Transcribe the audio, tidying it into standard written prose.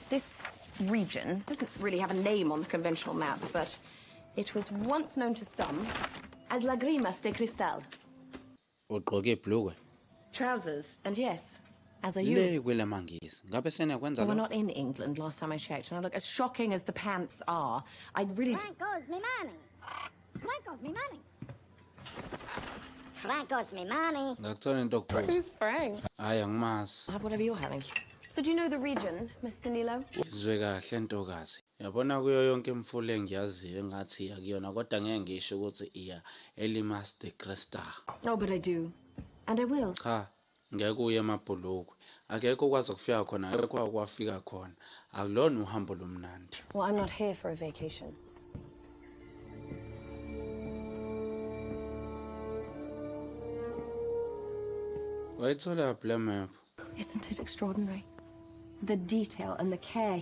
This region doesn't really have a name on the conventional map, but it was once known to some as Lagrimas de Cristal. Ugqoke ibhlukwe Trousers, and yes, as are you. le kwele mangisi. Ngabe seniyakwenza Well, we're lo? not in England last time I checked, and I look as shocking as the pants are. I'd really... Franco's me money. Franco's me money. Franco's me money. Ngakuthola into okubuza. Who's Frank? Hayi angimazi. Have whatever you're having. So do you know the region, Mr. Nilo? Izwe kahle ntokazi. Yabona kuyo yonke imfula engiyaziyo engathi iya kuyona kodwa ngeke ngisho ukuthi iya eLimas de Cristal. Oh, but I do. And I will. Cha, ngeke uye emabhulukwe. Akekho okwazi ukufika khona, akekho okwafika khona. Akulona uhambo lomnandi. Well, I'm not here for a vacation. Wayithola le map. Isn't it extraordinary? The detail and the care